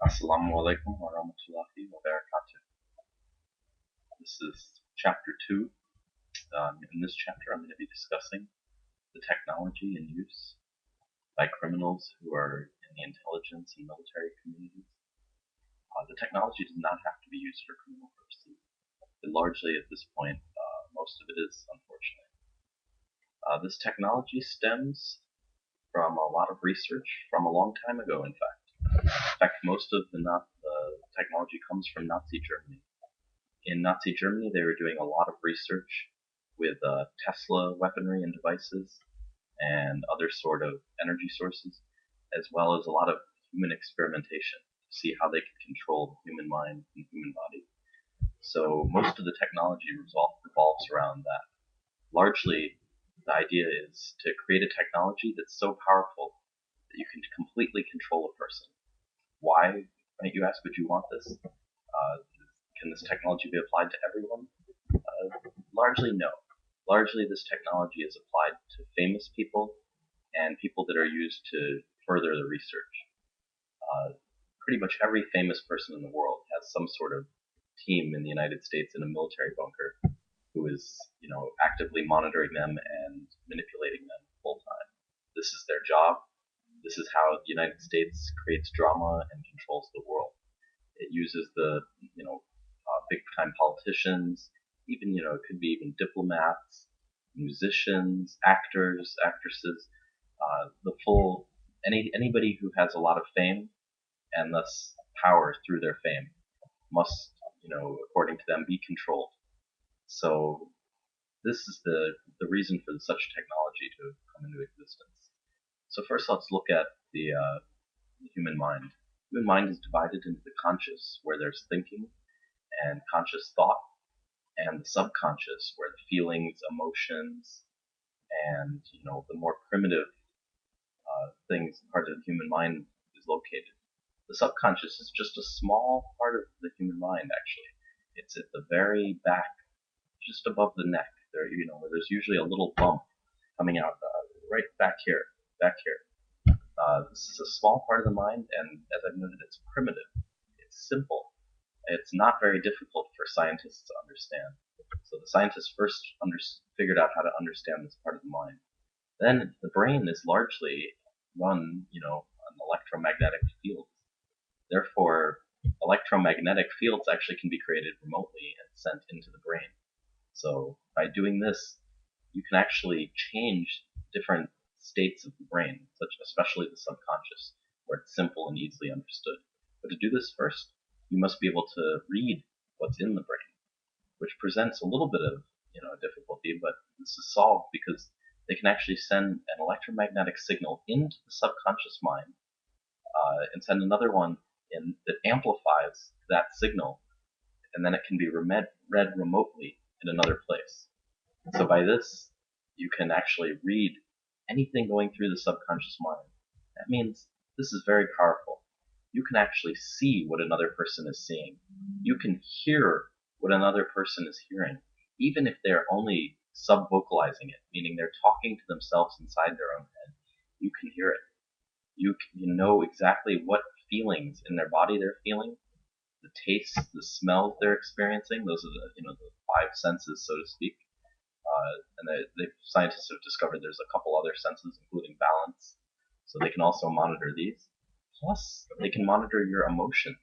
Assalamu alaikum wa rahmatullahi wa barakatuh. This is chapter 2. In this chapter, I'm going to be discussing the technology in use by criminals who are in the intelligence and military communities. The technology does not have to be used for criminal purposes, but largely at this point, most of it is, unfortunately. This technology stems from a lot of research from a long time ago, in fact. In fact, most of the technology comes from Nazi Germany. In Nazi Germany, they were doing a lot of research with Tesla weaponry and devices and other sort of energy sources, as well as a lot of human experimentation to see how they could control the human mind and the human body. So most of the technology revolves around that. Largely, the idea is to create a technology that's so powerful that you can completely control a person. Why, might you ask, would you want this? Can this technology be applied to everyone? Largely, no. Largely, this technology is applied to famous people and people that are used to further the research. Pretty much every famous person in the world has some sort of team in the United States in a military bunker who is, actively monitoring them and manipulating them full time. This is their job. This is how the United States creates drama and controls the world. It uses the, big-time politicians, even, it could be even diplomats, musicians, actors, actresses, anybody who has a lot of fame and thus power through their fame must, according to them, be controlled. So this is the reason for such technology to come into existence. So first, let's look at the human mind. The human mind is divided into the conscious, where there's thinking and conscious thought, and the subconscious, where the feelings, emotions, and the more primitive things, part of the human mind is located. The subconscious is just a small part of the human mind, actually. It's at the very back, just above the neck. Where there's usually a little bump coming out right back here. This is a small part of the mind, and as I've noted, it's primitive. It's simple. It's not very difficult for scientists to understand. So the scientists first figured out how to understand this part of the mind. Then the brain is largely run, on electromagnetic fields. Therefore, electromagnetic fields actually can be created remotely and sent into the brain. So by doing this, you can actually change different states of the brain, especially the subconscious, where it's simple and easily understood. But to do this first, you must be able to read what's in the brain, which presents a little bit of difficulty, but this is solved because they can actually send an electromagnetic signal into the subconscious mind and send another one in that amplifies that signal, and then it can be read remotely in another place. So by this, you can actually read anything going through the subconscious mind. That means this is very powerful. You can actually see what another person is seeing. You can hear what another person is hearing, even if they're only sub-vocalizing it, meaning they're talking to themselves inside their own head. You can hear it. You know exactly what feelings in their body they're feeling, the tastes, the smells they're experiencing. Those are the five senses, so to speak. And scientists have discovered there's a couple other senses, including balance, so they can also monitor these. Plus, they can monitor your emotions,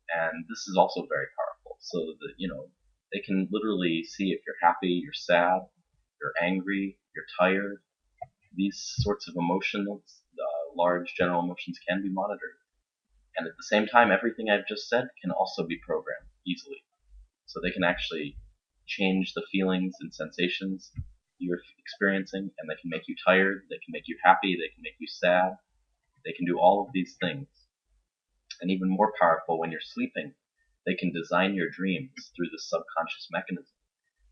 and this is also very powerful. So that they can literally see if you're happy, you're sad, you're angry, you're tired. These sorts of emotions, large general emotions, can be monitored. And at the same time, everything I've just said can also be programmed easily. So they can actually change the feelings and sensations you're experiencing, and they can make you tired, they can make you happy, they can make you sad. They can do all of these things. And even more powerful, when you're sleeping, they can design your dreams through the subconscious mechanism.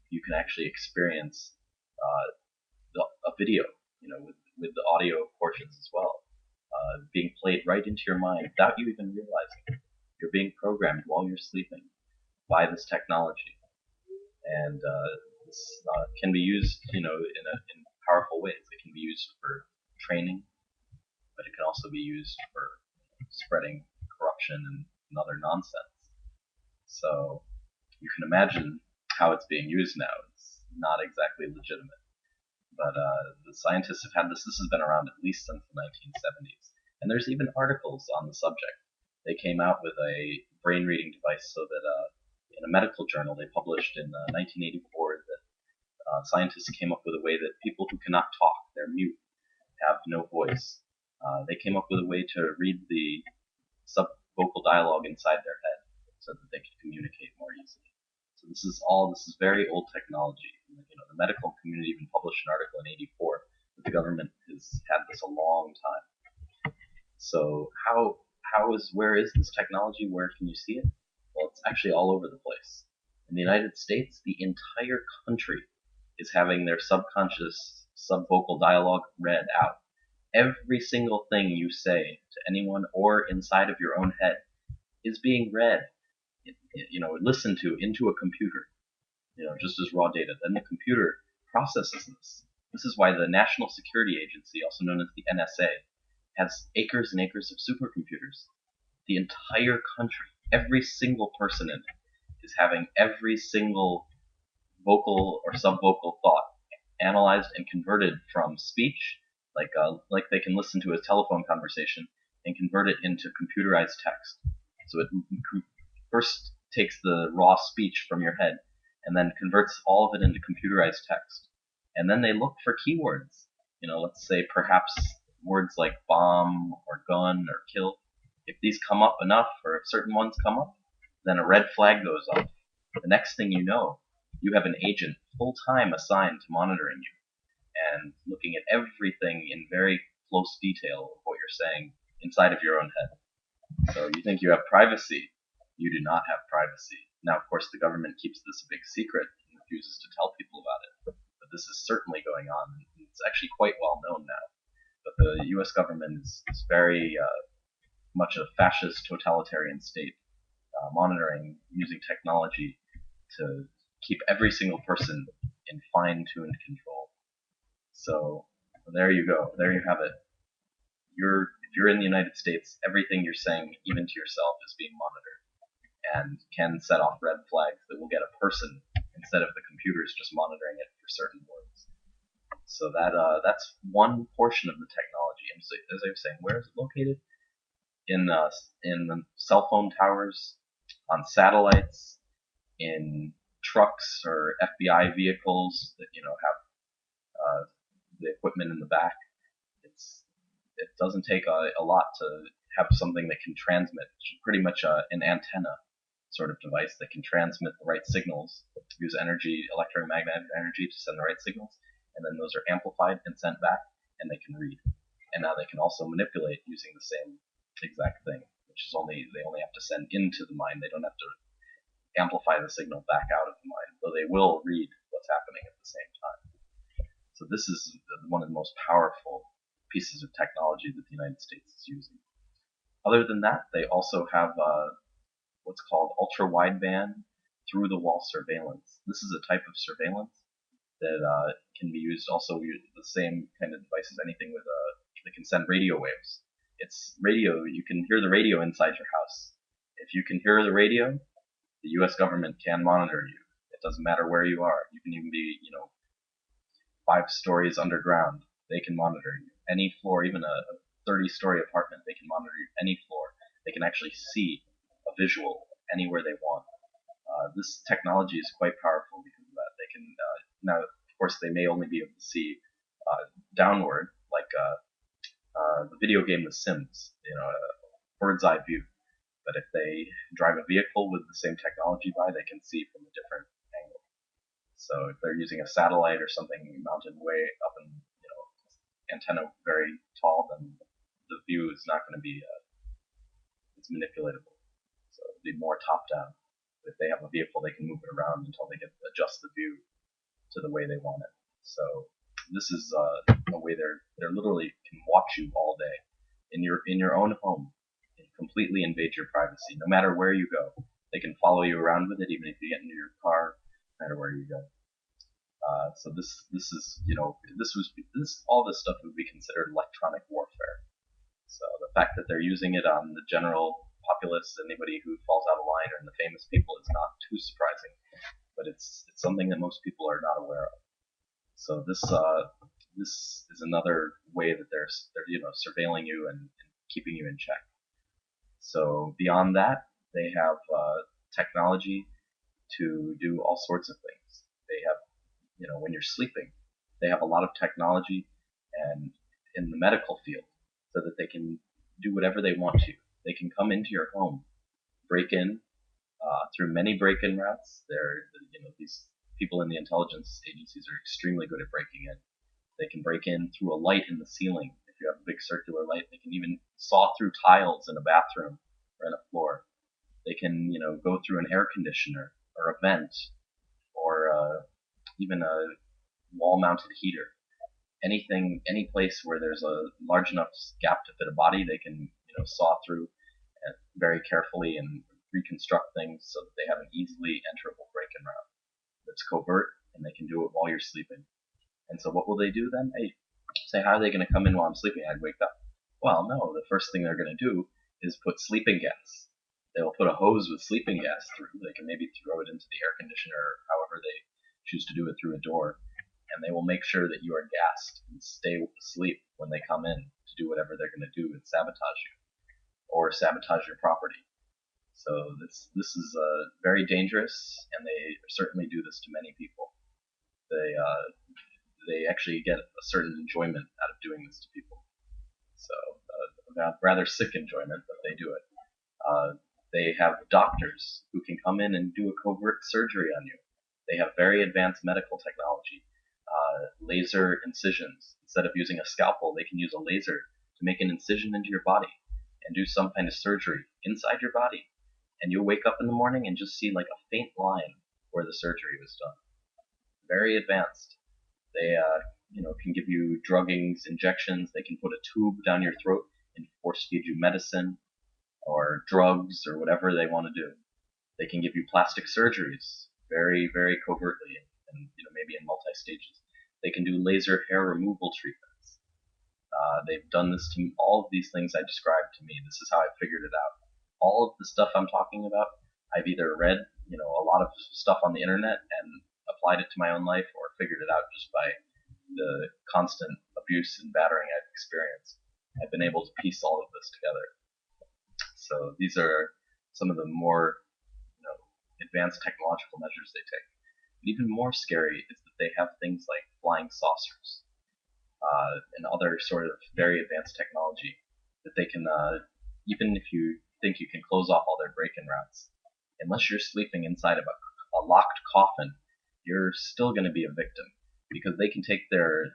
You can actually experience a video, with the audio portions as well, being played right into your mind without you even realizing. You're being programmed while you're sleeping by this technology, and this can be used, in powerful ways. It can be used for training, but it can also be used for spreading corruption and other nonsense. So you can imagine how it's being used now. It's not exactly legitimate. But the scientists have had this. This has been around at least since the 1970s. And there's even articles on the subject. They came out with a brain reading device so that in a medical journal they published in 1984 that scientists came up with a way that people who cannot talk, they're mute, have no voice, they came up with a way to read the sub-vocal dialogue inside their head so that they could communicate more easily. So this is very old technology. The medical community even published an article in '84 that the government has had this a long time. So where is this technology? Where can you see it? Well, it's actually all over the place. In the United States, the entire country is having their subconscious subvocal dialogue read out. Every single thing you say to anyone or inside of your own head is being read, listened to into a computer, just as raw data. Then the computer processes this. This is why the National Security Agency, also known as the NSA, has acres and acres of supercomputers. The entire country, every single person in it, is having every single vocal or subvocal thought analyzed and converted from speech, like they can listen to a telephone conversation, and convert it into computerized text. So it first takes the raw speech from your head and then converts all of it into computerized text. And then they look for keywords. Let's say perhaps words like bomb or gun or kill. If these come up enough, or if certain ones come up, then a red flag goes off. The next thing you know, you have an agent full-time assigned to monitoring you and looking at everything in very close detail of what you're saying inside of your own head. So you think you have privacy. You do not have privacy. Now, of course, the government keeps this a big secret and refuses to tell people about it. But this is certainly going on. It's actually quite well known now. But the U.S. government is very much a fascist totalitarian state, monitoring, using technology to keep every single person in fine-tuned control. So there you go. There you have it. If you're in the United States, everything you're saying, even to yourself, is being monitored and can set off red flags that will get a person instead of the computers just monitoring it for certain words. So that's one portion of the technology. And so, as I was saying, where is it located? In the cell phone towers, on satellites, in trucks or FBI vehicles that have the equipment in the back. It doesn't take a lot to have something that can transmit. It's pretty much an antenna sort of device that can transmit the right signals, use electromagnetic energy to send the right signals, and then those are amplified and sent back, and they can read. And now they can also manipulate using the same exact thing, which is they only have to send into the mind. They don't have to amplify the signal back out of the mind, though they will read what's happening at the same time. So this is one of the most powerful pieces of technology that the United States is using. Other than that, they also have what's called ultra-wideband through-the-wall surveillance. This is a type of surveillance that can be used also the same kind of device as anything that can send radio waves. It's radio. You can hear the radio inside your house. If you can hear the radio, the U.S. government can monitor you. It doesn't matter where you are. You can even be, 5 stories underground. They can monitor you. Any floor, even a 30-story apartment, they can monitor you. Any floor. They can actually see a visual anywhere they want. This technology is quite powerful because of that. They can now, of course, they may only be able to see downward, like the video game The Sims, a bird's eye view. But if they drive a vehicle with the same technology by, they can see from a different angle. So if they're using a satellite or something mounted way up in, antenna very tall, then the view is not going to be, it's manipulatable. So it'll be more top down. If they have a vehicle, they can move it around until they adjust the view to the way they want it. So this is a way they're literally can watch you all day in your own home. Completely invade your privacy. No matter where you go, they can follow you around with it, even if you get into your car, no matter where you go. So this is all this stuff would be considered electronic warfare. So the fact that they're using it on the general populace, anybody who falls out of line, or the famous people is not too surprising, but it's something that most people are not aware of. So this is another way that they're surveilling you and keeping you in check. So beyond that, they have technology to do all sorts of things. They have, when you're sleeping, they have a lot of technology and in the medical field so that they can do whatever they want to. They can come into your home, break in through many break-in routes. These people in the intelligence agencies are extremely good at breaking in. They can break in through a light in the ceiling. If you have a big circular light, they can even saw through tiles in a bathroom or in a floor. They can, go through an air conditioner or a vent or even a wall-mounted heater. Anything, any place where there's a large enough gap to fit a body, they can, saw through very carefully and reconstruct things so that they have an easily enterable break-in route that's covert, and they can do it while you're sleeping. And so what will they do then? Hey, say, how are they going to come in while I'm sleeping? I'd wake up. Well, no, the first thing they're going to do is put sleeping gas. They will put a hose with sleeping gas through. They can maybe throw it into the air conditioner or however they choose to do it through a door. And they will make sure that you are gassed and stay asleep when they come in to do whatever they're going to do and sabotage you or sabotage your property. So this is very dangerous, and they certainly do this to many people. They actually get a certain enjoyment out of doing this to people. So rather sick enjoyment, but they do it. They have doctors who can come in and do a covert surgery on you. They have very advanced medical technology. Laser incisions. Instead of using a scalpel, they can use a laser to make an incision into your body and do some kind of surgery inside your body. And you'll wake up in the morning and just see like a faint line where the surgery was done. Very advanced. They can give you druggings, injections. They can put a tube down your throat and force feed you medicine or drugs or whatever they want to do. They can give you plastic surgeries very, very covertly and maybe in multi-stages. They can do laser hair removal treatments. They've done this to me. All of these things I described to me. This is how I figured it out. All of the stuff I'm talking about, I've either read, a lot of stuff on the internet and applied it to my own life, or figured it out just by the constant abuse and battering I've experienced. I've been able to piece all of this together. So these are some of the more, advanced technological measures they take. But even more scary is that they have things like flying saucers and other sort of very advanced technology that they can, even if you think you can close off all their break-in routes, unless you're sleeping inside of a locked coffin, you're still going to be a victim, because they can take their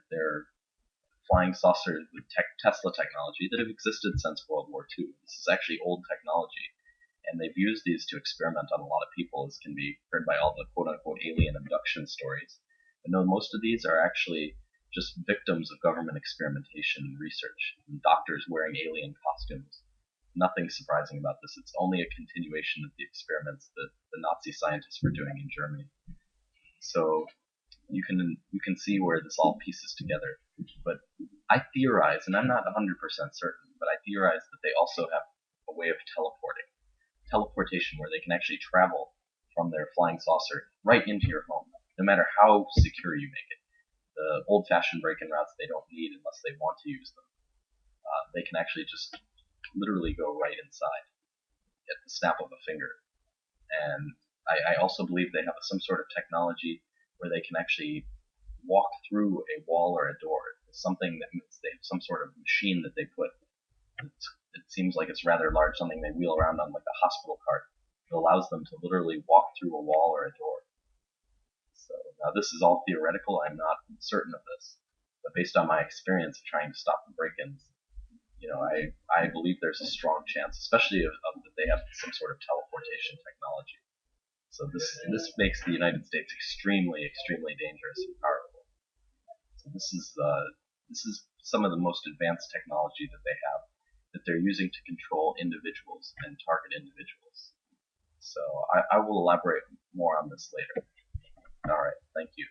flying saucers with Tesla technology that have existed since World War II. This is actually old technology, and they've used these to experiment on a lot of people, as can be heard by all the quote-unquote alien abduction stories. But no, most of these are actually just victims of government experimentation and research, and doctors wearing alien costumes. Nothing surprising about this. It's only a continuation of the experiments that the Nazi scientists were doing in Germany. So you can see where this all pieces together. But I theorize, and I'm not 100% certain, but I theorize that they also have a way of teleportation, where they can actually travel from their flying saucer right into your home, no matter how secure you make it. The old-fashioned break-in routes they don't need unless they want to use them. They can actually just literally go right inside at the snap of a finger. And I also believe they have some sort of technology where they can actually walk through a wall or a door. It's something that means they have some sort of machine that they put. It seems like it's rather large, something they wheel around on like a hospital cart. It allows them to literally walk through a wall or a door. So now this is all theoretical. I'm not certain of this, but based on my experience of trying to stop the break-ins, I believe there's a strong chance, especially of that they have some sort of teleportation technology. So this makes the United States extremely, extremely dangerous and powerful. So this is some of the most advanced technology that they have, that they're using to control individuals and target individuals. So I will elaborate more on this later. All right, thank you.